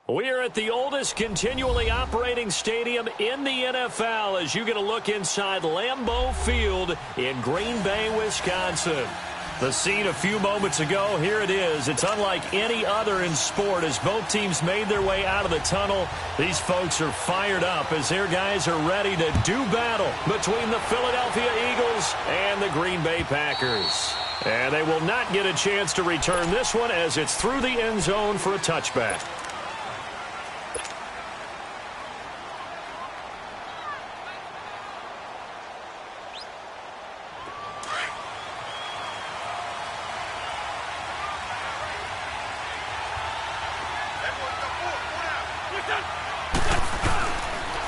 We are at the oldest continually operating stadium in the NFL as you get a look inside Lambeau Field in Green Bay, Wisconsin. The scene a few moments ago, here it is. It's unlike any other in sport as both teams made their way out of the tunnel. These folks are fired up as their guys are ready to do battle between the Philadelphia Eagles and the Green Bay Packers. And they will not get a chance to return this one as it's through the end zone for a touchback.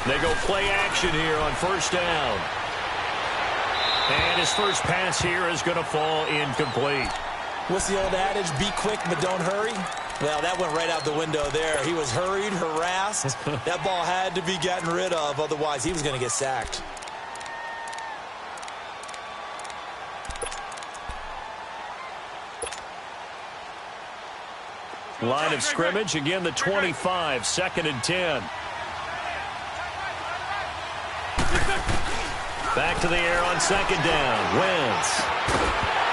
They go play action here on first down. And his first pass here is going to fall incomplete. What's the old adage? Be quick, but don't hurry. Well, that went right out the window there. He was hurried, harassed. That ball had to be gotten rid of. Otherwise, he was going to get sacked. Line of scrimmage, again the 25, 2nd and 10. Back to the air on 2nd down. Wentz.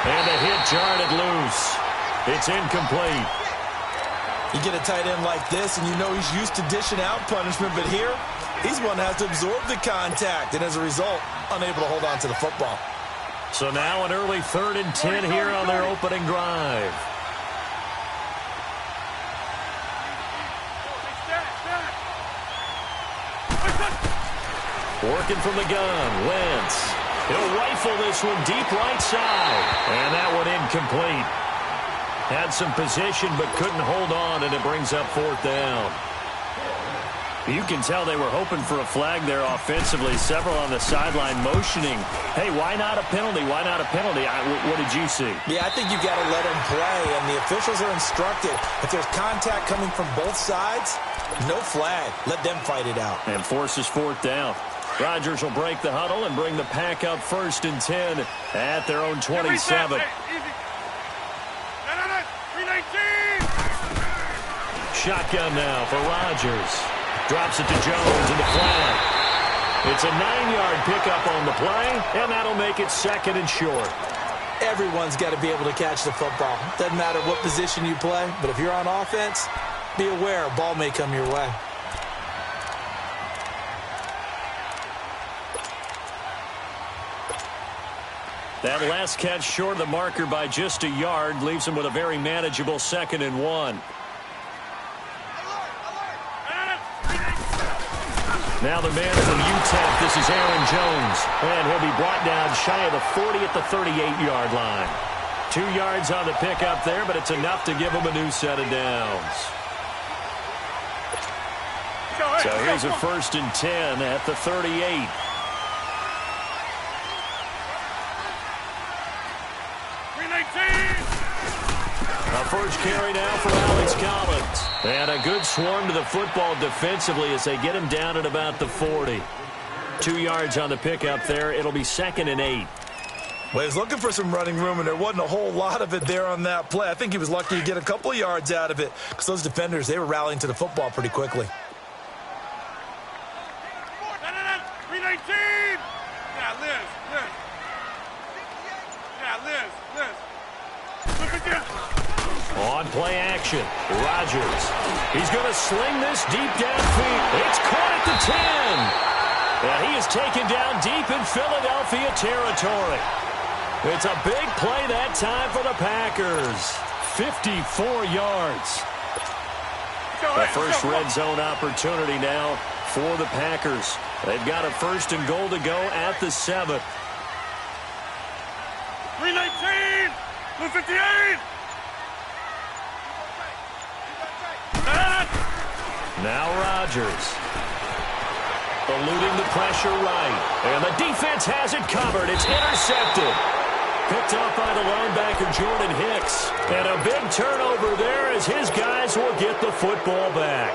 And the hit jarred it loose. It's incomplete. You get a tight end like this, and you know he's used to dishing out punishment, but here, he's one that has to absorb the contact, and as a result, unable to hold on to the football. So now an early 3rd and 10 here on their opening drive. Working from the gun, Wentz. He'll rifle this one deep right side. And that one incomplete. Had some position but couldn't hold on, and it brings up 4th down. You can tell they were hoping for a flag there offensively. Several on the sideline motioning. Hey, why not a penalty? Why not a penalty? What did you see? Yeah, I think you've got to let him play, and the officials are instructed. If there's contact coming from both sides, no flag. Let them fight it out. And forces 4th down. Rodgers will break the huddle and bring the pack up 1st and 10 at their own 27. Shotgun now for Rodgers. Drops it to Jones in the flat. It's a 9-yard pickup on the play, and that'll make it 2nd and short. Everyone's got to be able to catch the football. Doesn't matter what position you play, but if you're on offense, be aware a ball may come your way. That last catch short of the marker by just a yard leaves him with a very manageable 2nd and 1. Now the man from UTEP, this is Aaron Jones. And he'll be brought down shy of the 40 at the 38-yard line. 2 yards on the pickup there, but it's enough to give him a new set of downs. So here's a 1st and 10 at the 38. A first carry now for Alex Collins. And a good swarm to the football defensively as they get him down at about the 40. 2 yards on the pickup there. It'll be 2nd and 8. Well, he was looking for some running room, and there wasn't a whole lot of it there on that play. I think he was lucky to get a couple of yards out of it because those defenders, they were rallying to the football pretty quickly. On play action, Rodgers. He's going to sling this deep downfield. It's caught at the 10. And he is taken down deep in Philadelphia territory. It's a big play that time for the Packers. 54 yards. The first red zone opportunity now for the Packers. They've got a 1st and goal to go at the 7. 319, 258. Now Rodgers. Eluding the pressure right. And the defense has it covered. It's intercepted. Picked up by the linebacker Jordan Hicks. And a big turnover there as his guys will get the football back.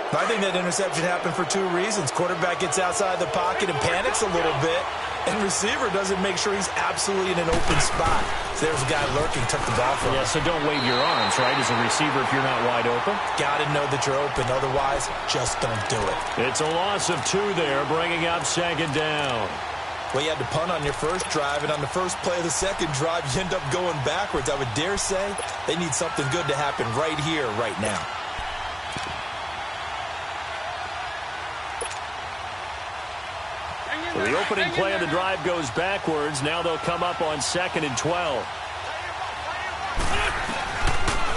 I think that interception happened for 2 reasons. Quarterback gets outside the pocket and panics a little bit. And receiver doesn't make sure he's absolutely in an open spot. So there's a guy lurking, took the ball from him. Yeah, so don't wave your arms, right, as a receiver if you're not wide open. Got to know that you're open. Otherwise, just don't do it. It's a loss of 2 there, bringing up second down. Well, you had to punt on your first drive, and on the first play of the second drive, you end up going backwards. I would dare say they need something good to happen right here, right now. So the opening play of the drive goes backwards. Now they'll come up on 2nd and 12.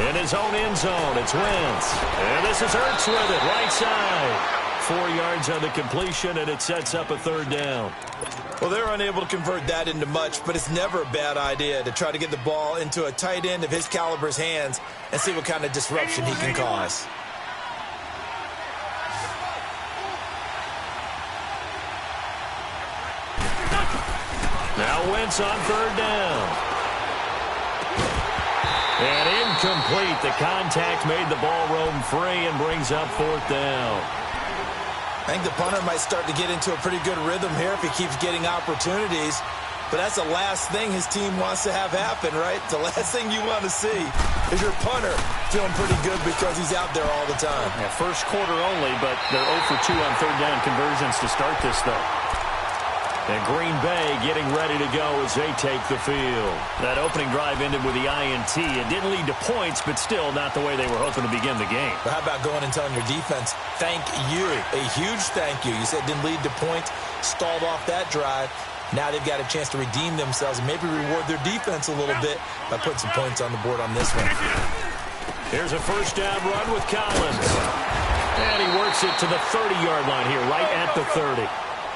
In his own end zone, it's Wentz. And this is Ertz with it, right side. 4 yards on the completion, and it sets up a 3rd down. Well, they're unable to convert that into much, but it's never a bad idea to try to get the ball into a tight end of his caliber's hands and see what kind of disruption he can cause. Now Wentz on 3rd down. And incomplete. The contact made the ball roam free and brings up 4th down. I think the punter might start to get into a pretty good rhythm here if he keeps getting opportunities. But that's the last thing his team wants to have happen, right? The last thing you want to see is your punter feeling pretty good because he's out there all the time. Yeah, first quarter only, but they're 0 for 2 on 3rd down conversions to start this, though. And Green Bay getting ready to go as they take the field. That opening drive ended with the INT. It didn't lead to points, but still not the way they were hoping to begin the game. But how about going and telling your defense, thank you, a huge thank you. You said it didn't lead to points, stalled off that drive. Now they've got a chance to redeem themselves and maybe reward their defense a little bit by putting some points on the board on this one. Here's a 1st down run with Collins. And he works it to the 30-yard line here, right at the 30.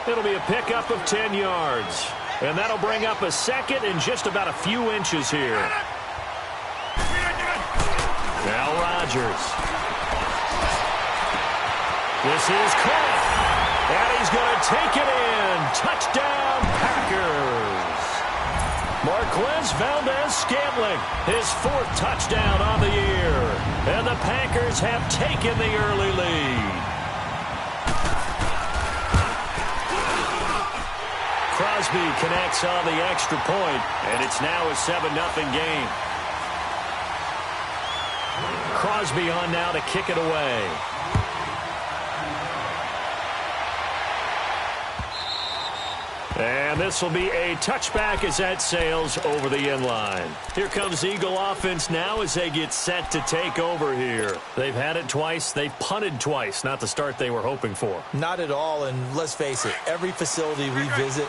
It'll be a pickup of 10 yards. And that'll bring up a 2nd and just about a few inches here. Now Rodgers. This is caught. And he's going to take it in. Touchdown, Packers. Marquez Valdez-Scantling, his 4th touchdown on the year. And the Packers have taken the early lead. Crosby connects on the extra point, and it's now a 7-0 game. Crosby on now to kick it away. And this will be a touchback as that sails over the end line. Here comes Eagle offense now as they get set to take over here. They've had it twice. They've punted twice. Not the start they were hoping for. Not at all, and let's face it, every facility we visit,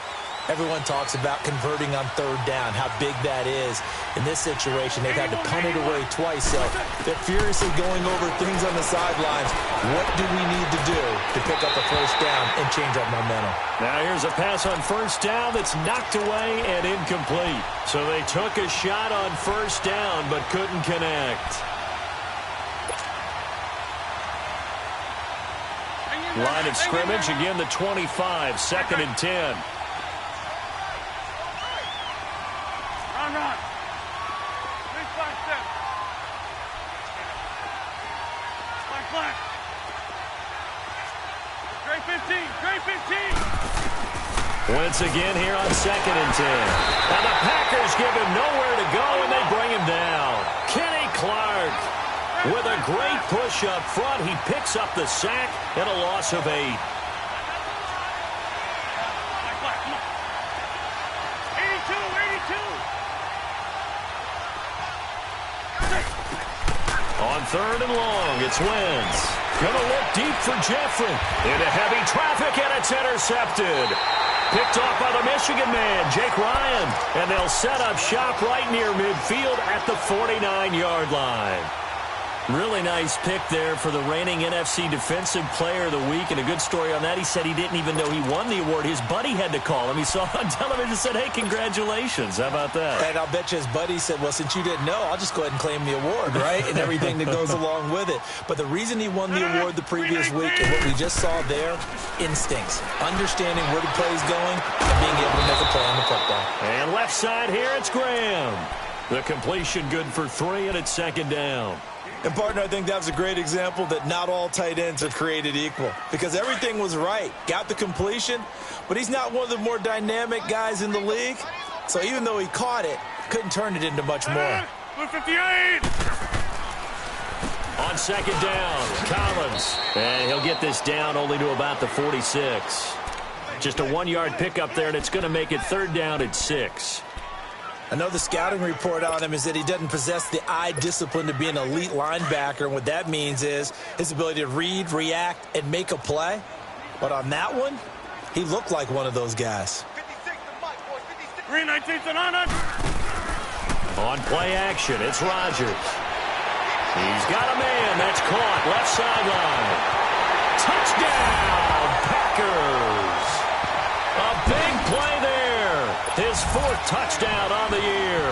everyone talks about converting on 3rd down, how big that is. In this situation, they've had to punt it away twice, so they're furiously going over things on the sidelines. What do we need to do to pick up a 1st down and change our momentum? Now here's a pass on 1st down that's knocked away and incomplete. So they took a shot on 1st down but couldn't connect. Line of scrimmage, again the 25, 2nd and 10. Run. 3-5 step. Flag. Trey 15. Once again here on 2nd and 10. Now the Packers give him nowhere to go, and they bring him down. Kenny Clark with a great push up front. He picks up the sack and a loss of 8. On 3rd and long, it's Wentz. Gonna look deep for Jeffrey. Into heavy traffic, and it's intercepted. Picked off by the Michigan man, Jake Ryan. And they'll set up shop right near midfield at the 49-yard line. Really nice pick there for the reigning NFC Defensive Player of the Week. And a good story on that. He said he didn't even know he won the award. His buddy had to call him. He saw it on television and said, hey, congratulations. How about that? And I'll bet you his buddy said, well, since you didn't know, I'll just go ahead and claim the award, right? And everything that goes along with it. But the reason he won the award the previous week and what we just saw there, instincts. Understanding where the play is going and being able to make a play on the football. And left side here, it's Graham. The completion good for 3, and it's 2nd down. And, partner, I think that was a great example that not all tight ends are created equal because everything was right. Got the completion, but he's not one of the more dynamic guys in the league. So even though he caught it, couldn't turn it into much more. 58! On second down, Collins. And he'll get this down only to about the 46. Just a 1-yard pickup there, and it's going to make it third down at 6. I know the scouting report on him is that he doesn't possess the eye discipline to be an elite linebacker. And what that means is his ability to read, react, and make a play. But on that one, he looked like one of those guys. Green 19th and on. On play action, it's Rodgers. He's got a man that's caught left sideline. Touchdown, Packers. A big play there. His 4th touchdown on the year.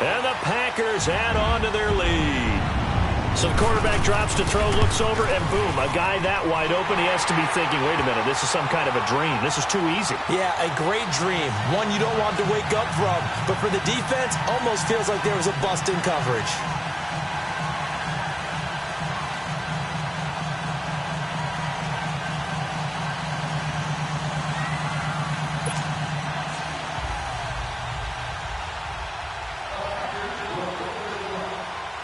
And the Packers add on to their lead. So the quarterback drops to throw, looks over, and boom, a guy that wide open, he has to be thinking, wait a minute, this is some kind of a dream. This is too easy. Yeah, a great dream. One you don't want to wake up from. But for the defense, almost feels like there was a bust in coverage.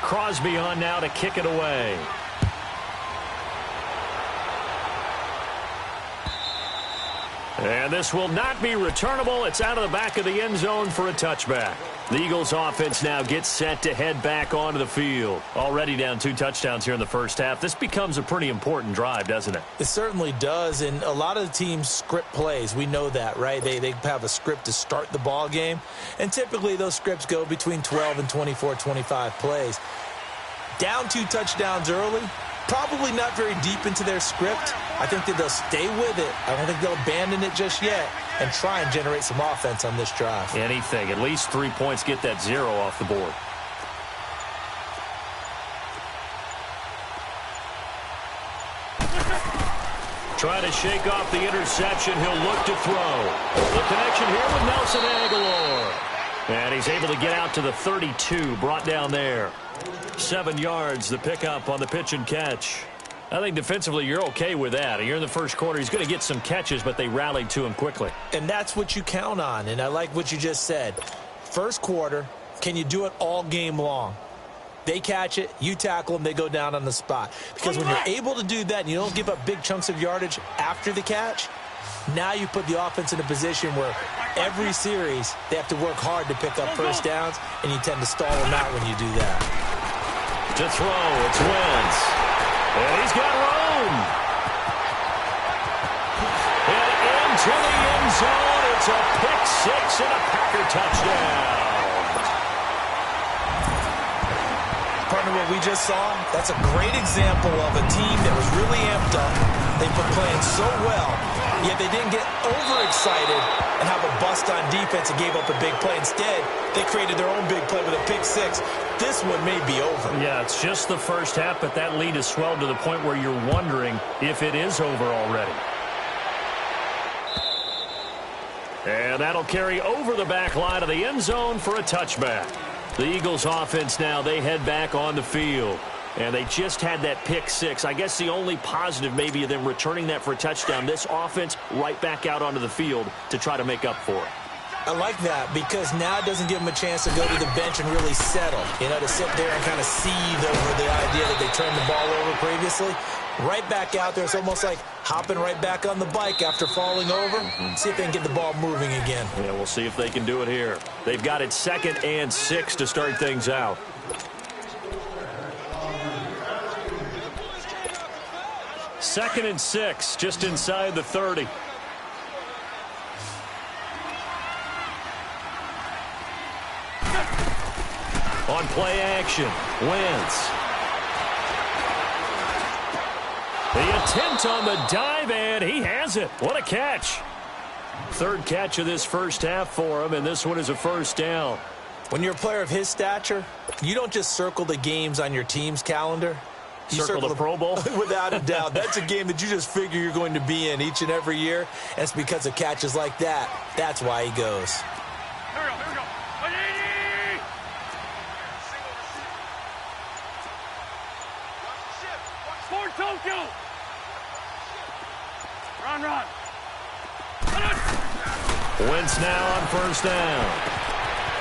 Crosby on now to kick it away. And this will not be returnable. It's out of the back of the end zone for a touchback. The Eagles offense now gets set to head back onto the field. Already down 2 touchdowns here in the first half. This becomes a pretty important drive, doesn't it? It certainly does, and a lot of the teams script plays. We know that, right? They have a script to start the ball game, and typically those scripts go between 12 and 24, 25 plays. Down 2 touchdowns early, probably not very deep into their script. I think that they'll stay with it. I don't think they'll abandon it just yet and try and generate some offense on this drive. Anything. At least 3 points, get that 0 off the board. Try to shake off the interception. He'll look to throw. The connection here with Nelson Aguilar. And he's able to get out to the 32, brought down there. 7 yards, the pickup on the pitch and catch. I think defensively you're okay with that. You're in the first quarter. He's going to get some catches, but they rallied to him quickly. And that's what you count on, and I like what you just said. First quarter, can you do it all game long? They catch it, you tackle them, they go down on the spot. Because when you're able to do that and you don't give up big chunks of yardage after the catch, now you put the offense in a position where every series they have to work hard to pick up first downs, and you tend to stall them out when you do that. To throw, it's Wentz. And he's got room. And into the end zone, it's a pick 6 and a Packer touchdown. Partner, what we just saw, that's a great example of a team that was really amped up. They've been playing so well, yet they didn't get overexcited and have a bust on defense and gave up a big play. Instead, they created their own big play with a pick 6. This one may be over. Yeah, it's just the first half, but that lead has swelled to the point where you're wondering if it is over already. And that'll carry over the back line of the end zone for a touchback. The Eagles offense now, they head back on the field. And they just had that pick 6. I guess the only positive maybe of them returning that for a touchdown. This offense right back out onto the field to try to make up for it. I like that because now it doesn't give them a chance to go to the bench and really settle. You know, to sit there and kind of seethe over the idea that they turned the ball over previously. Right back out there. It's almost like hopping right back on the bike after falling over. See if they can get the ball moving again. Yeah, we'll see if they can do it here. They've got it 2nd and 6 to start things out. Second and 6, just inside the 30. On play action, Wentz. The attempt on the dive, and he has it. What a catch. 3rd catch of this first half for him, and this one is a first down. When you're a player of his stature, you don't just circle the games on your team's calendar. You circle the Pro Bowl? Without a doubt. That's a game that you just figure you're going to be in each and every year. And it's because of catches like that. That's why he goes. Here we go, here we go. 180! Wentz now on first down.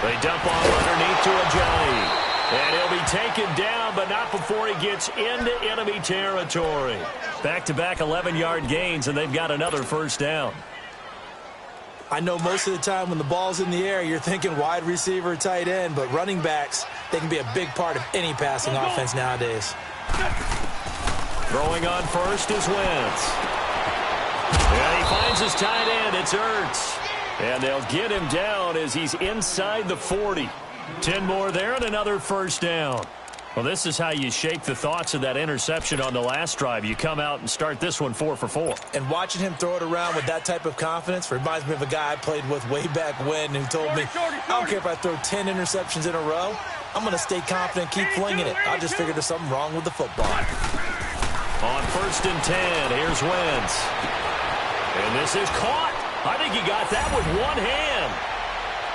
They dump off underneath to Ajani. And he'll be taken down, but not before he gets into enemy territory. Back-to-back 11-yard gains, and they've got another first down. I know most of the time when the ball's in the air, you're thinking wide receiver, tight end, but running backs, they can be a big part of any passing offense nowadays. Throwing on first is Wentz. And he finds his tight end. It's Ertz. And they'll get him down as he's inside the 40. 10 more there and another first down. Well, this is how you shake the thoughts of that interception on the last drive. You come out and start this one 4 for 4. And watching him throw it around with that type of confidence reminds me of a guy I played with way back when who told me, I don't care if I throw 10 interceptions in a row. I'm going to stay confident, keep flinging it. I just figured there's something wrong with the football. On first and 10, here's Wentz. And this is caught. I think he got that with one hand.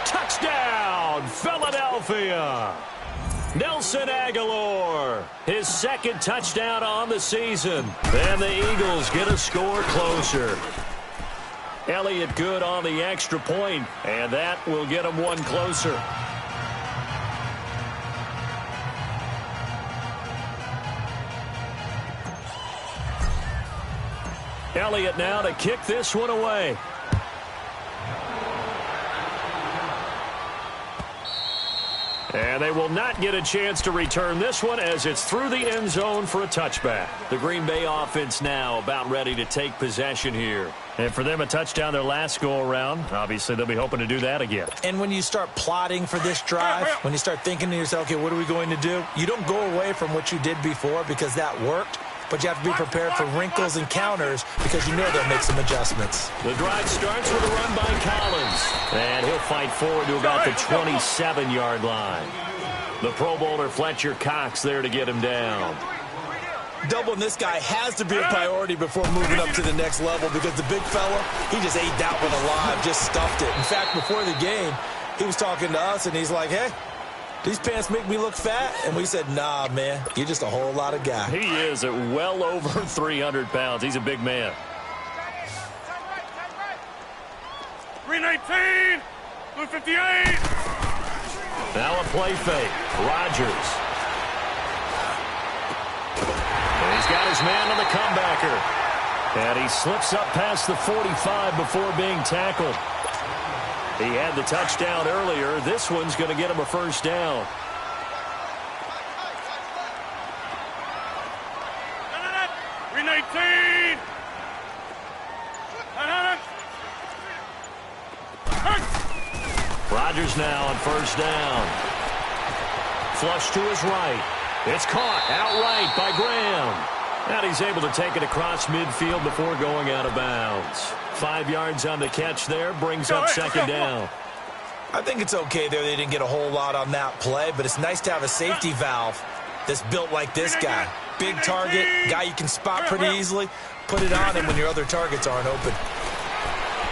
Touchdown, Philadelphia. Nelson Aguilar, his second touchdown on the season. And the Eagles get a score closer. Elliott good on the extra point, and that will get them one closer. Elliott now to kick this one away. And they will not get a chance to return this one as it's through the end zone for a touchback. The Green Bay offense now about ready to take possession here. And for them, a touchdown their last go-around. Obviously, they'll be hoping to do that again. And when you start plotting for this drive, when you start thinking to yourself, okay, what are we going to do? You don't go away from what you did before because that worked. But you have to be prepared for wrinkles and counters because you know they'll make some adjustments. The drive starts with a run by Collins. And he'll fight forward to about the 27-yard line. The Pro Bowler Fletcher Cox there to get him down. Doubling this guy has to be a priority before moving up to the next level because the big fella, he just ate that one alive, just stuffed it. In fact, before the game, he was talking to us, and he's like, hey, these pants make me look fat? And we said, nah, man, you're just a whole lot of guy. He is at well over 300 pounds. He's a big man. 319, 258. Now a play fake. Rodgers. And he's got his man on the comebacker. And he slips up past the 45 before being tackled. He had the touchdown earlier. This one's going to get him a first down. Rodgers now on first down. Flush to his right. It's caught outright by Graham. And he's able to take it across midfield before going out of bounds. 5 yards on the catch there, brings up second down. I think it's okay there. They didn't get a whole lot on that play, but it's nice to have a safety valve that's built like this guy. Big target, guy you can spot pretty easily. Put it on him when your other targets aren't open.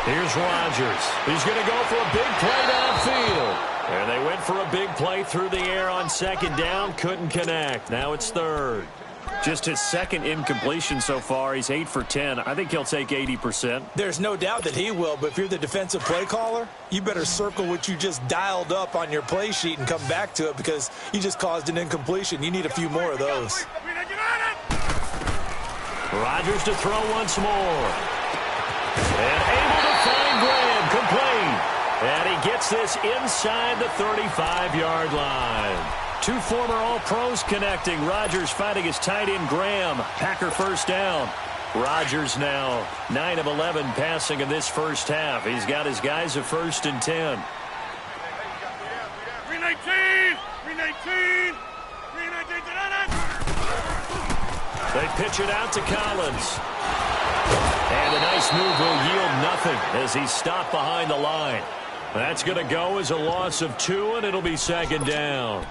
Here's Rodgers. He's going to go for a big play downfield. And they went for a big play through the air on second down. Couldn't connect. Now it's third. Just his second incompletion so far. He's 8 for 10. I think he'll take 80%. There's no doubt that he will, but if you're the defensive play caller, you better circle what you just dialed up on your play sheet and come back to it because you just caused an incompletion. You need a few more of those. Rodgers to throw once more. And able to find Graham, complete. And he gets this inside the 35-yard line. Two former All-Pros connecting. Rodgers fighting his tight end Graham. Packer first down. Rodgers now 9 of 11 passing in this first half. He's got his guys a first and 10. 319, 319, 319. They pitch it out to Collins. And a nice move will yield nothing as he's stopped behind the line. That's going to go as a loss of 2, and it'll be second down.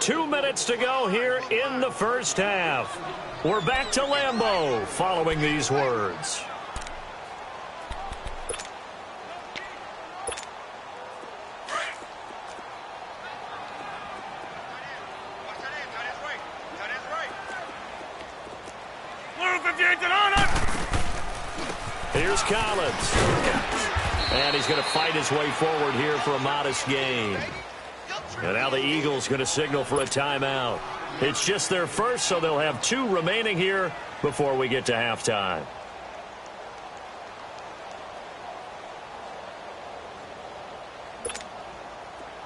Two minutes to go here in the first half. We're back to Lambeau following these words. Here's Collins. And he's going to fight his way forward here for a modest gain. And now the Eagles going to signal for a timeout. It's just their first, so they'll have 2 remaining here before we get to halftime.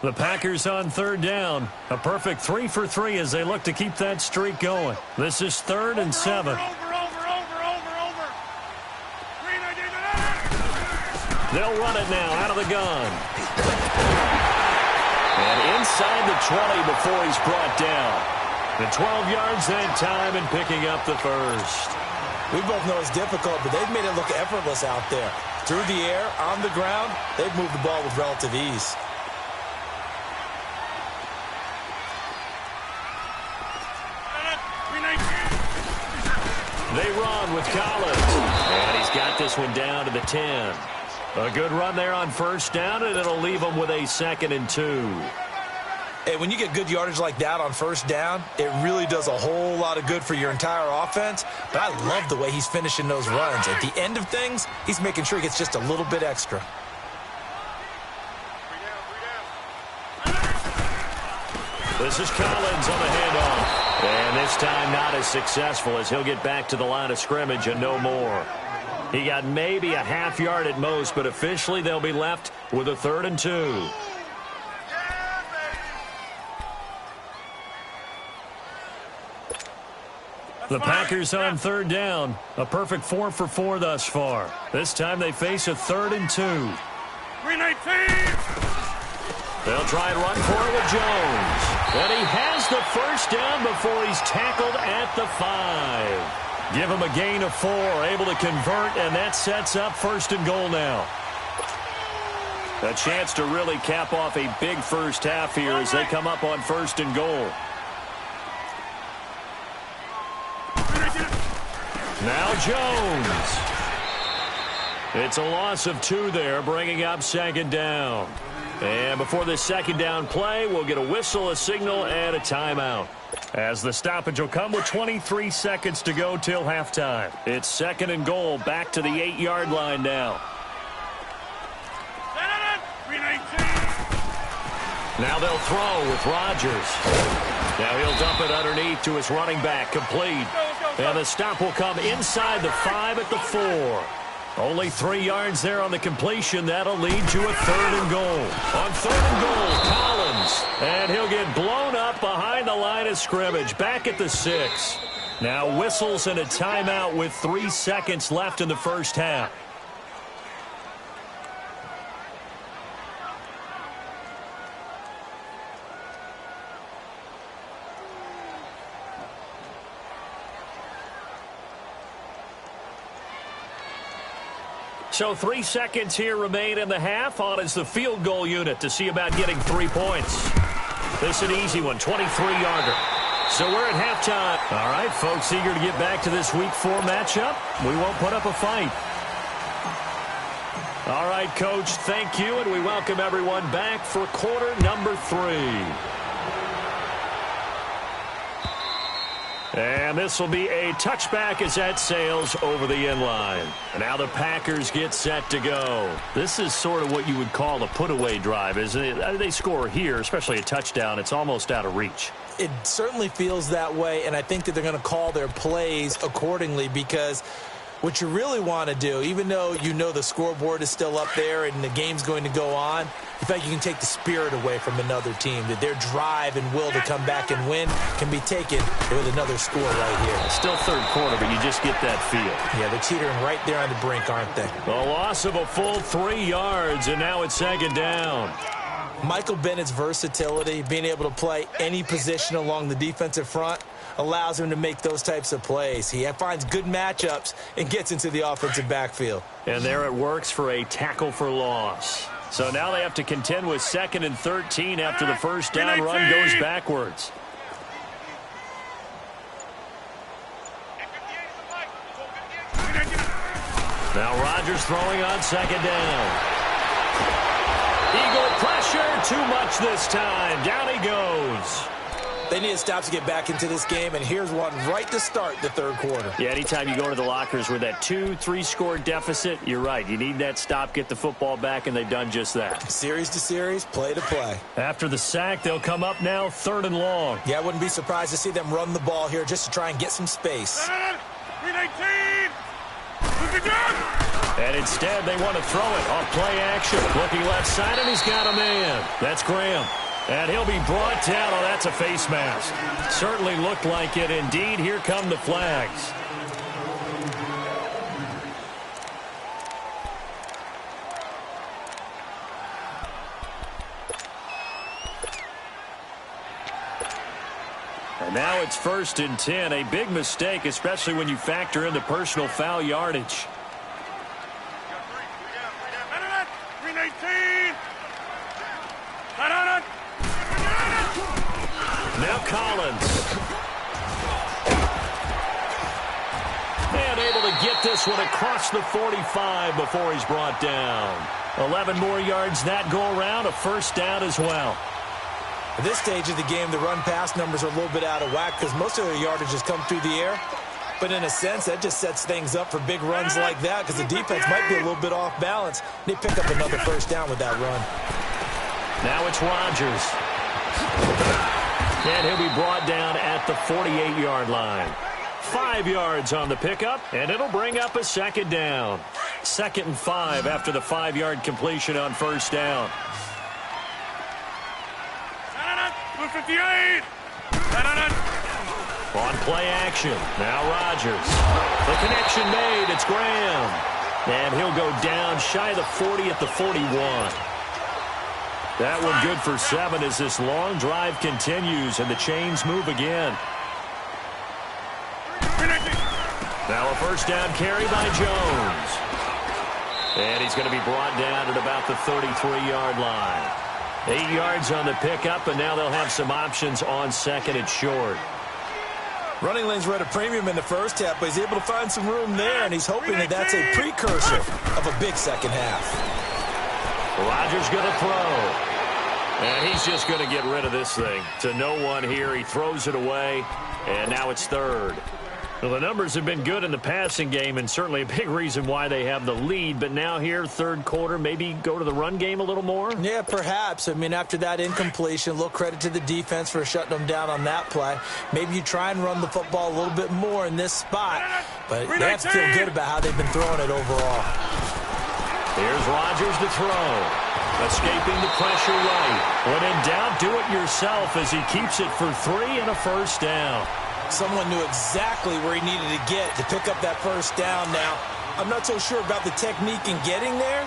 The Packers on 3rd down. A perfect 3 for 3 as they look to keep that streak going. This is 3rd and 7. They'll run it now out of the gun. And inside the 20 before he's brought down. The 12 yards that time and picking up the first. We both know it's difficult, but they've made it look effortless out there. Through the air, on the ground, they've moved the ball with relative ease. They run with Collins. And he's got this one down to the 10. A good run there on 1st down, and it'll leave them with a 2nd and 2. Hey, when you get good yardage like that on 1st down, it really does a whole lot of good for your entire offense. But I love the way he's finishing those runs. At the end of things, he's making sure he gets just a little bit extra. This is Collins on the handoff. And this time not as successful as he'll get back to the line of scrimmage and no more. He got maybe a half yard at most, but officially they'll be left with a 3rd and 2. The Packers on 3rd down. A perfect 4 for 4 thus far. This time they face a 3rd and 2. 319. They'll try and run for it with Jones. And he has the 1st down before he's tackled at the 5. Give him a gain of 4, able to convert, and that sets up 1st and goal now. A chance to really cap off a big first half here as they come up on 1st and goal. Now Jones. It's a loss of 2 there, bringing up 2nd down. And before this 2nd down play, we'll get a whistle, a signal, and a timeout. As the stoppage will come with 23 seconds to go till halftime. It's 2nd and goal, back to the 8-yard line now. Now they'll throw with Rodgers. Now he'll dump it underneath to his running back, complete. And the stop will come inside the 5 at the 4. Only 3 yards there on the completion. That'll lead to a 3rd and goal. On 3rd and goal, Collins. And he'll get blown up behind the line of scrimmage. Back at the 6. Now whistles and a timeout with 3 seconds left in the first half. So 3 seconds here remain in the half. On is the field goal unit to see about getting 3 points. This is an easy one, 23-yarder. So we're at halftime. All right, folks, eager to get back to this Week 4 matchup. We won't put up a fight. All right, Coach, thank you, and we welcome everyone back for quarter number 3. And this will be a touchback as that sails over the inline. And now the Packers get set to go. This is sort of what you would call a put-away drive, isn't it? They score here, especially a touchdown. It's almost out of reach. It certainly feels that way, and I think that they're going to call their plays accordingly because what you really want to do, even though you know the scoreboard is still up there and the game's going to go on, in fact, you can take the spirit away from another team, that their drive and will to come back and win can be taken with another score right here. Still third quarter, but you just get that feel. Yeah, they're teetering right there on the brink, aren't they? A loss of a full 3 yards, and now it's 2nd down. Michael Bennett's versatility, being able to play any position along the defensive front, allows him to make those types of plays. He finds good matchups and gets into the offensive backfield. And there it works for a tackle for loss. So now they have to contend with 2nd and 13 after the first down run goes backwards. Now Rodgers throwing on 2nd down. Eagle pressure, too much this time. Down he goes. They need a stop to get back into this game, and here's one right to start the third quarter. Yeah, anytime you go to the lockers with that 2-3 score deficit, you're right. You need that stop, get the football back, and they've done just that. Series to series, play to play. After the sack, they'll come up now 3rd and long. Yeah, I wouldn't be surprised to see them run the ball here just to try and get some space. 319. And instead, they want to throw it off play action. Looking left side, and he's got a man. That's Graham. And he'll be brought down. Oh, that's a face mask. Certainly looked like it. Indeed, here come the flags. And now it's 1st and 10. A big mistake, especially when you factor in the personal foul yardage. 319. Now Collins. And able to get this one across the 45 before he's brought down. 11 more yards that go around, a 1st down as well. At this stage of the game, the run-pass numbers are a little bit out of whack because most of their yardage has come through the air. But in a sense, that just sets things up for big runs like that because the defense might be a little bit off balance. They pick up another 1st down with that run. Now it's Rodgers. And he'll be brought down at the 48-yard line. 5 yards on the pickup, and it'll bring up a 2nd down. 2nd and 5 after the 5-yard completion on 1st down. 258. On play action, now Rodgers. The connection made, it's Graham. And he'll go down shy of the 40 at the 41. That one good for 7 as this long drive continues and the chains move again. Now a 1st down carry by Jones. And he's going to be brought down at about the 33-yard line. 8 yards on the pickup, and now they'll have some options on 2nd and short. Running lanes were at a premium in the first half, but he's able to find some room there, and he's hoping that that's a precursor of a big second half. Rodgers going to throw. And he's just going to get rid of this thing. To no one here. He throws it away, and now it's 3rd. Well, the numbers have been good in the passing game, and certainly a big reason why they have the lead. But now here, 3rd quarter, maybe go to the run game a little more? Yeah, perhaps. I mean, after that incompletion, a little credit to the defense for shutting them down on that play. Maybe you try and run the football a little bit more in this spot. But they have to feel good about how they've been throwing it overall. Here's Rodgers to throw. Escaping the pressure right. When in doubt, do it yourself as he keeps it for 3 and a 1st down. Someone knew exactly where he needed to get to pick up that 1st down now. I'm not so sure about the technique in getting there,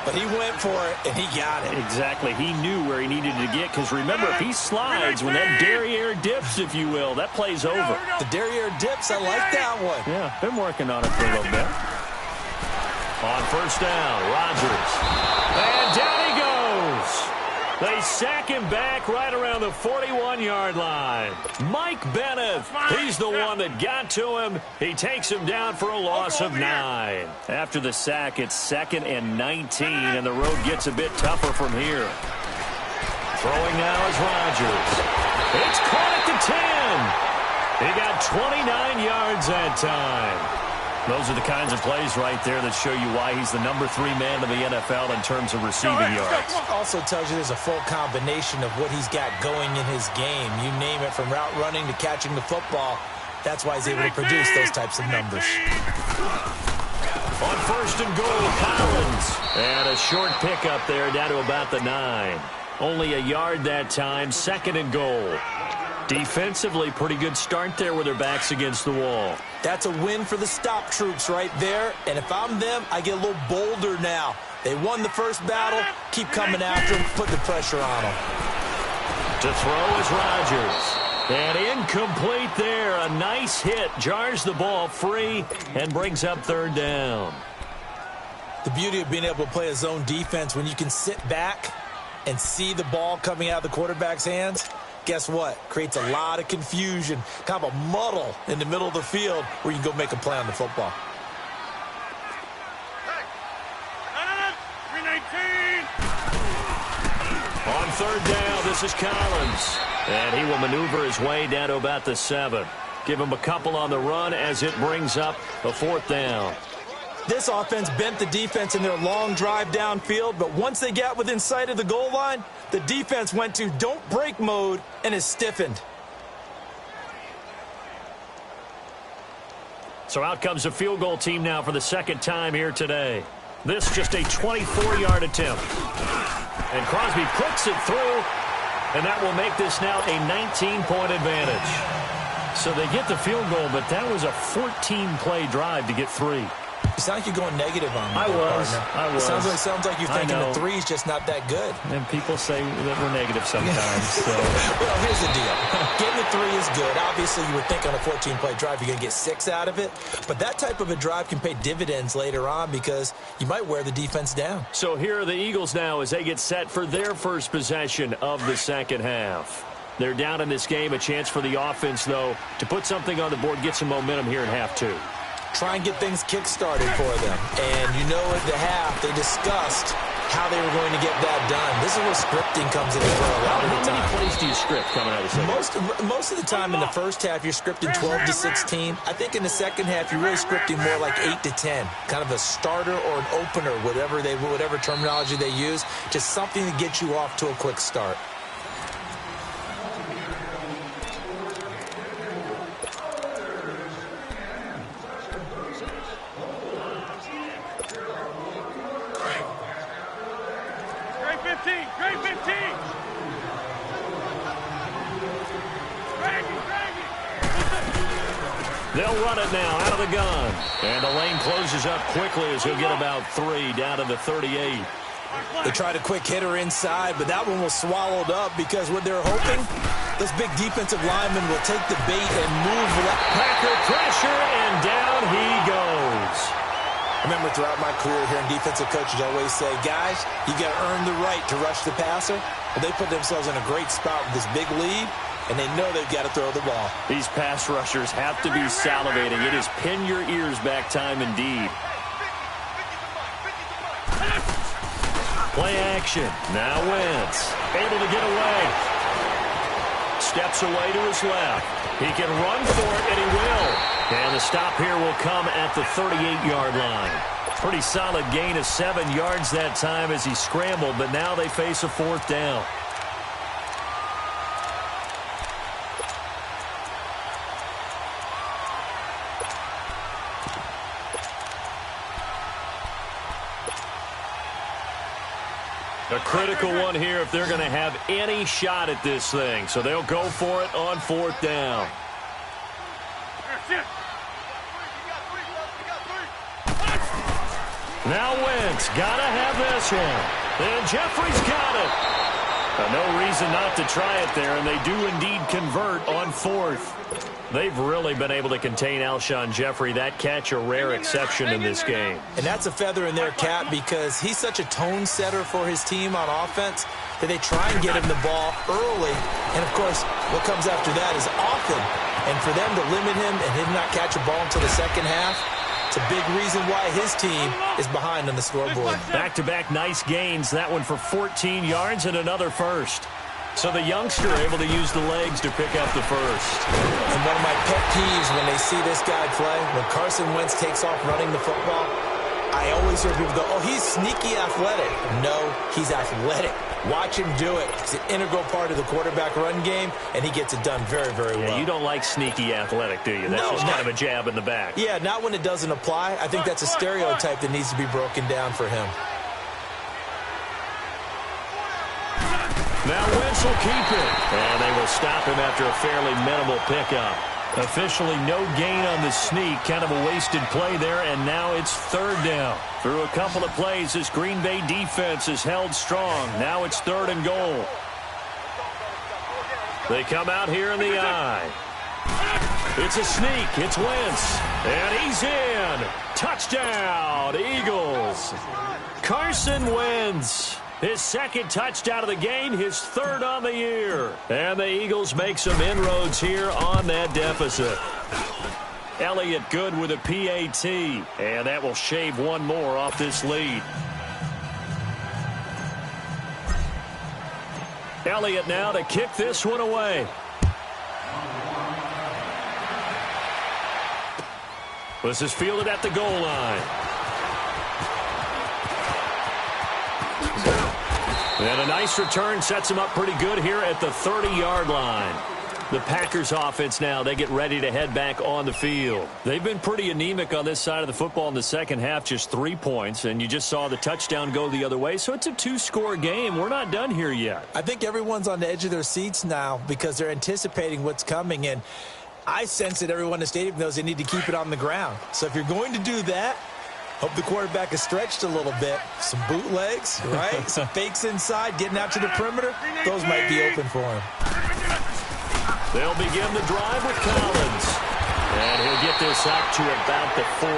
but he went for it, and he got it. Exactly. He knew where he needed to get, because remember, if he slides, when that derriere dips, if you will, that play's over. The derriere dips, I like that one. Yeah, been working on it for a little bit. On 1st down, Rodgers. And down he goes. They sack him back right around the 41-yard line. Mike Bennett, he's the one that got to him. He takes him down for a loss of 9. After the sack, it's 2nd and 19, and the road gets a bit tougher from here. Throwing now is Rodgers. It's caught at the 10. He got 29 yards that time. Those are the kinds of plays right there that show you why he's the number 3 man in the NFL in terms of receiving yards. Also tells you there's a full combination of what he's got going in his game. You name it, from route running to catching the football. That's why he's able to produce those types of numbers. On 1st and goal, Collins. And a short pickup there down to about the 9. Only a yard that time, 2nd and goal. Defensively, pretty good start there with their backs against the wall. That's a win for the stop troops right there. And if I'm them, I get a little bolder now. They won the first battle. Keep coming after them. Put the pressure on them. To throw is Rodgers. And incomplete there. A nice hit. Jars the ball free and brings up 3rd down. The beauty of being able to play a zone defense when you can sit back and see the ball coming out of the quarterback's hands. Guess what? Creates a lot of confusion, kind of a muddle in the middle of the field where you can go make a play on the football. 319. On 3rd down, this is Collins. And he will maneuver his way down to about the 7. Give him a couple on the run as it brings up a 4th down. This offense bent the defense in their long drive downfield, but once they got within sight of the goal line, the defense went to don't break mode and is stiffened. So out comes a field goal team now for the 2nd time here today. This just a 24-yard attempt. And Crosby puts it through, and that will make this now a 19-point advantage. So they get the field goal, but that was a 14-play drive to get 3. You sound like you're going negative on me. I was. It sounds like you're thinking the 3's just not that good. And people say that we're negative sometimes. So. Well, here's the deal. Getting the 3 is good. Obviously, you would think on a 14-play drive you're going to get 6 out of it. But that type of a drive can pay dividends later on because you might wear the defense down. So here are the Eagles now as they get set for their first possession of the 2nd half. They're down in this game. A chance for the offense, though, to put something on the board, get some momentum here in half 2. Try and get things kick-started for them. And you know at the half, they discussed how they were going to get that done. This is where scripting comes into play a lot of the time. How many plays do you script coming out of the second? Most of the time in the first half, you're scripting 12 to 16. I think in the second half, you're really scripting more like 8 to 10. Kind of a starter or an opener, whatever terminology they use. Just something to get you off to a quick start. They'll run it now out of the gun. And the lane closes up quickly as he'll get about 3 down to the 38. They tried a quick hitter inside, but that one was swallowed up because what they're hoping, this big defensive lineman will take the bait and move left. Packer pressure, and down he goes. I remember throughout my career hearing defensive coaches always say, guys, you got to earn the right to rush the passer. Well, they put themselves in a great spot with this big lead, and they know they've got to throw the ball. These pass rushers have to be salivating. It is pin your ears back time indeed. Play action. Now Wentz. Able to get away. Steps away to his left. He can run for it, and he will. And the stop here will come at the 38-yard line. Pretty solid gain of 7 yards that time as he scrambled, but now they face a 4th down. A critical one here if they're going to have any shot at this thing. So they'll go for it on 4th down. Now Wentz, got to have this one. And Jeffrey's got it. No reason not to try it there, and they do indeed convert on 4th. They've really been able to contain Alshon Jeffrey. That catch a rare exception in this game. And that's a feather in their cap because he's such a tone setter for his team on offense that they try and get him the ball early. And, of course, what comes after that is often. And for them to limit him and him not catch a ball until the second half, it's a big reason why his team is behind on the scoreboard. Back-to-back nice gains. That one for 14 yards and another first. So the youngster able to use the legs to pick up the first. And one of my pet peeves when they see this guy play, when Carson Wentz takes off running the football, I always hear people go, oh, he's sneaky athletic. No, he's athletic. Watch him do it. It's an integral part of the quarterback run game, and he gets it done very, very well. You don't like sneaky athletic, do you? That's just kind of a jab in the back. Yeah, not when it doesn't apply. I think that's a stereotype that needs to be broken down for him. Now Wentz will keep it. And they will stop him after a fairly minimal pickup. Officially no gain on the sneak. Kind of a wasted play there, and now it's 3rd down. Through a couple of plays, this Green Bay defense is held strong. Now it's 3rd and goal. They come out here in the eye. It's a sneak. It's Wentz. And he's in. Touchdown, Eagles. Carson Wentz. His 2nd touchdown of the game, his 3rd on the year. And the Eagles make some inroads here on that deficit. Elliott good with a PAT. And that will shave one more off this lead. Elliott now to kick this one away. This is fielded at the goal line. And a nice return sets him up pretty good here at the 30-yard line. The Packers offense now, they get ready to head back on the field. They've been pretty anemic on this side of the football in the second half, just 3 points, and you just saw the touchdown go the other way, so it's a 2-score game. We're not done here yet. I think everyone's on the edge of their seats now because they're anticipating what's coming, and I sense that everyone in the stadium knows they need to keep it on the ground. So if you're going to do that, hope the quarterback is stretched a little bit. Some bootlegs, right? Some fakes inside, getting out to the perimeter. Those might be open for him. They'll begin the drive with Collins. And he'll get this out to about the 40.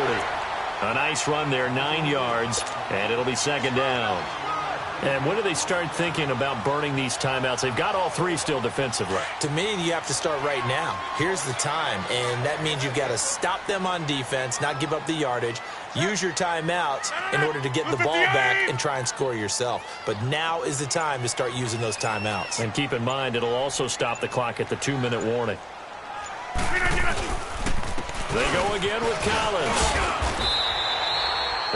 A nice run there, 9 yards, and it'll be second down. And when do they start thinking about burning these timeouts? They've got all 3 still defensively. To me, you have to start right now. Here's the time, and that means you've got to stop them on defense, not give up the yardage, use your timeouts in order to get the ball back and try and score yourself. But now is the time to start using those timeouts. And keep in mind, it'll also stop the clock at the 2-minute warning. They go again with Collins.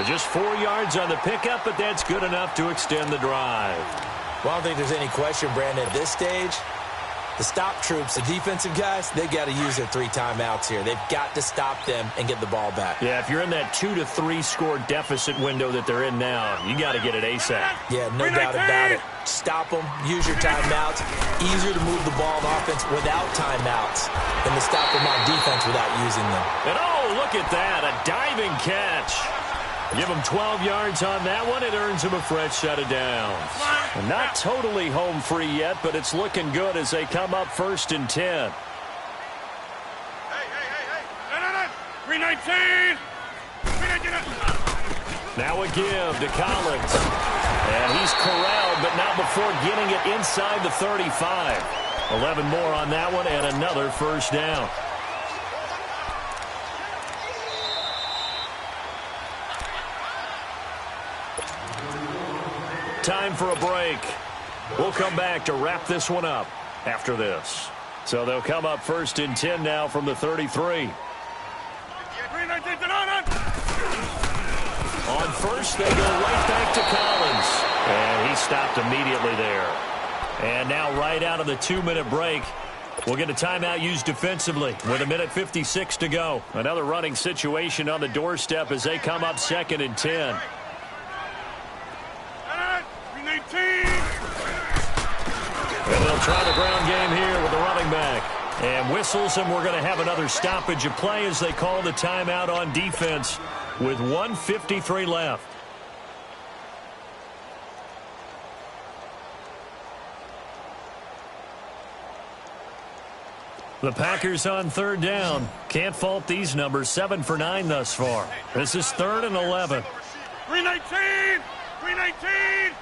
Just 4 yards on the pickup, but that's good enough to extend the drive. Well, I don't think there's any question, Brandon, at this stage, the stop troops, the defensive guys, they've got to use their 3 timeouts here. They've got to stop them and get the ball back. Yeah, if you're in that 2 to 3 score deficit window that they're in now, you got to get it ASAP. Yeah, no doubt about it. Stop them, use your timeouts. Easier to move the ball on offense without timeouts than to stop them on defense without using them. And oh, look at that, a diving catch. Give him 12 yards on that one. It earns him a fresh set of downs. And not totally home free yet, but it's looking good as they come up 1st and 10. Hey. 319. Now a give to Collins. And he's corralled, but not before getting it inside the 35. 11 more on that one and another first down. Time for a break. We'll come back to wrap this one up after this. So they'll come up 1st and 10 now from the 33. On first, they go right back to Collins. And he stopped immediately there. And now right out of the 2-minute break, we'll get a timeout used defensively with 1:56 to go. Another running situation on the doorstep as they come up 2nd and 10. And they'll try the ground game here with the running back. And whistles, and we're going to have another stoppage of play as they call the timeout on defense with 1:53 left. The Packers on 3rd down. Can't fault these numbers. 7 for 9 thus far. This is 3rd and 11. 319. 319.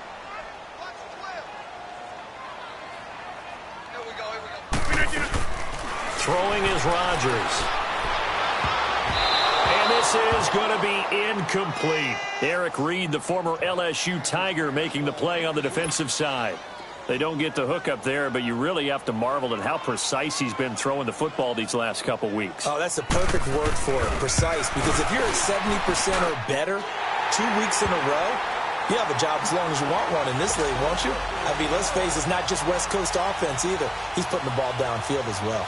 Throwing is Rodgers. And this is going to be incomplete. Eric Reed, the former LSU Tiger, making the play on the defensive side. They don't get the hook up there, but you really have to marvel at how precise he's been throwing the football these last couple weeks. Oh, that's the perfect word for it, precise, because if you're at 70% or better 2 weeks in a row, you have a job as long as you want one in this league, won't you? I mean, let's face it, it's not just West Coast offense either. He's putting the ball downfield as well.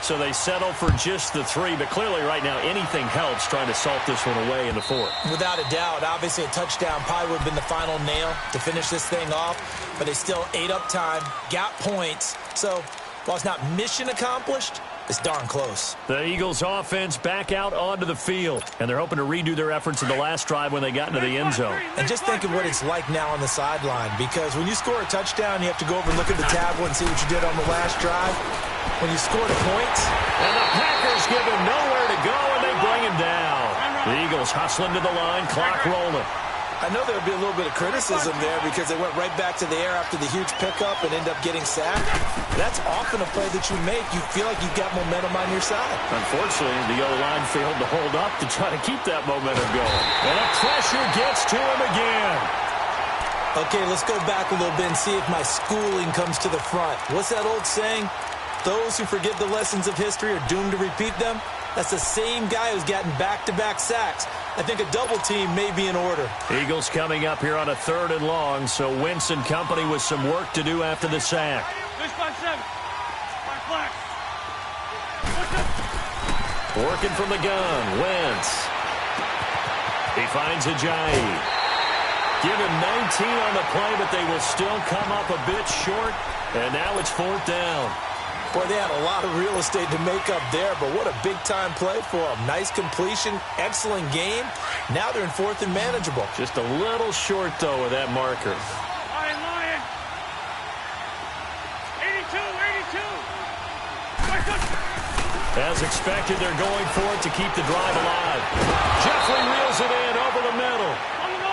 So they settle for just the 3, but clearly right now anything helps trying to salt this one away in the 4th. Without a doubt, obviously a touchdown probably would have been the final nail to finish this thing off, but they still ate up time, got points. So while it's not mission accomplished, it's darn close. The Eagles offense back out onto the field, and they're hoping to redo their efforts in the last drive when they got into the end zone. And just think of what it's like now on the sideline, because when you score a touchdown, you have to go over and look at the tablet and see what you did on the last drive. When you score the points. And the Packers give him nowhere to go, and they bring him down. The Eagles hustling to the line, clock rolling. I know there would be a little bit of criticism there because they went right back to the air after the huge pickup and end up getting sacked. That's often a play that you make. You feel like you've got momentum on your side. Unfortunately, the O-line failed to hold up to try to keep that momentum going. And the pressure gets to him again. Okay, let's go back a little bit and see if my schooling comes to the front. What's that old saying? Those who forget the lessons of history are doomed to repeat them. That's the same guy who's gotten back-to-back sacks. I think a double team may be in order. Eagles coming up here on a 3rd and long, so Wentz and company with some work to do after the sack. Working from the gun, Wentz. He finds Ajayi. Give him 19 on the play, but they will still come up a bit short, and now it's 4th down. Boy, they had a lot of real estate to make up there, but what a big-time play for them. Nice completion, excellent game. Now they're in 4th and manageable. Just a little short, though, of that marker. Lion. 82. As expected, they're going for it to keep the drive alive. Jeffrey reels it in over the middle.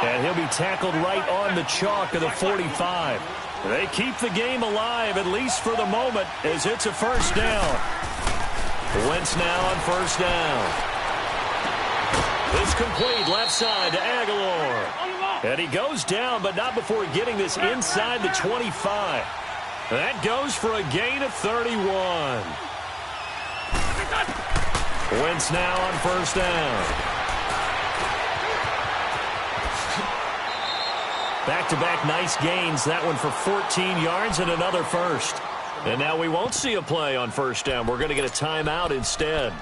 And he'll be tackled right on the chalk of the 45. They keep the game alive, at least for the moment, as it's a 1st down. Wentz now on 1st down. It's complete left side to Aguilar. And he goes down, but not before getting this inside the 25. That goes for a gain of 31. Wentz now on 1st down. Back-to-back nice gains. That one for 14 yards and another 1st. And now we won't see a play on 1st down. We're going to get a timeout instead,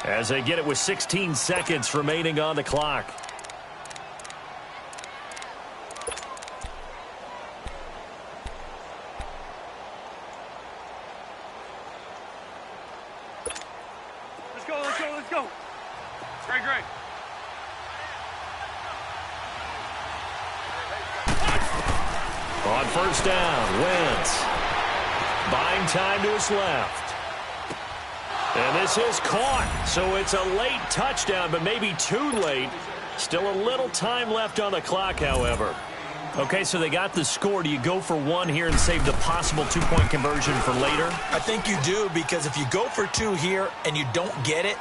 as they get it with 16 seconds remaining on the clock. Let's go. Great. On 1st down, Wentz. Buying time to his left. And this is caught, so it's a late touchdown, but maybe too late. Still a little time left on the clock, however. Okay, so they got the score. Do you go for 1 here and save the possible 2-point conversion for later? I think you do, because if you go for 2 here and you don't get it,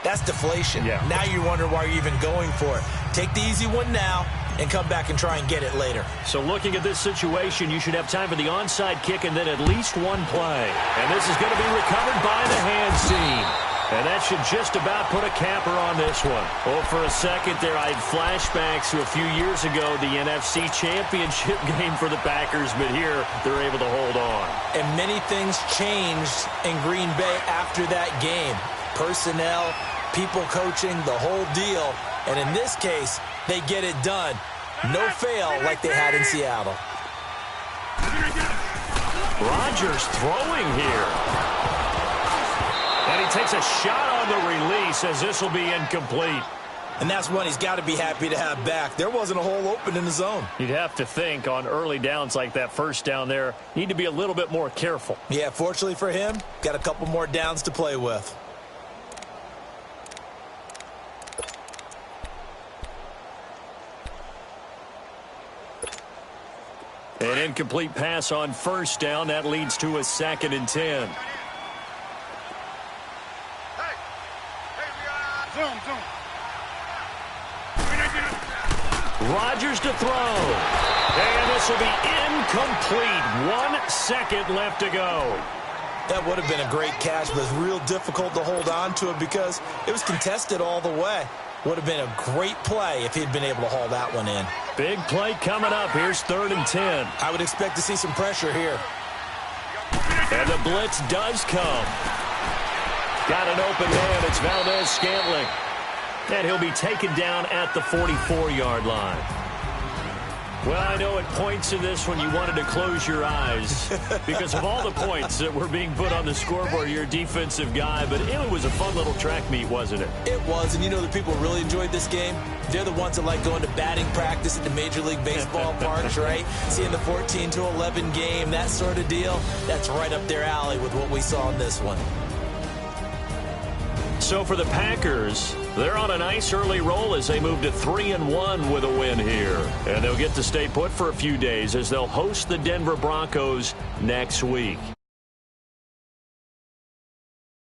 that's deflation. Yeah. Now you wonder why you're even going for it. Take the easy one now and come back and try and get it later. So looking at this situation, you should have time for the onside kick and then at least 1 play. And this is going to be recovered by the hands team. And that should just about put a capper on this one. Well, for a second there, I had flashbacks to a few years ago, the NFC Championship game for the Packers, but here they're able to hold on. And many things changed in Green Bay after that game. Personnel, people coaching, the whole deal. And in this case, they get it done. No fail like they had in Seattle. Rodgers throwing here. And he takes a shot on the release, as this will be incomplete. And that's one he's got to be happy to have back. There wasn't a hole open in the zone. You'd have to think on early downs like that 1st down there, need to be a little bit more careful. Yeah, fortunately for him, got a couple more downs to play with. An incomplete pass on 1st down. That leads to a 2nd and 10. Zoom. Rodgers to throw. And this will be incomplete. 1 second left to go. That would have been a great catch, but it's real difficult to hold on to it because it was contested all the way. Would have been a great play if he'd been able to haul that one in. Big play coming up. Here's 3rd and 10. I would expect to see some pressure here. And the blitz does come. Got an open man. It's Valdez-Scantling. And he'll be taken down at the 44-yard line. Well, I know at points in this one you wanted to close your eyes because of all the points that were being put on the scoreboard. You're a defensive guy, but it was a fun little track meet, wasn't it? It was, and you know the people really enjoyed this game? They're the ones that like going to batting practice at the Major League Baseball parks, right? Seeing the 14-11 game, that sort of deal, that's right up their alley with what we saw in this one. So for the Packers, they're on a nice early roll as they move to 3-1 with a win here. And they'll get to stay put for a few days as they'll host the Denver Broncos next week.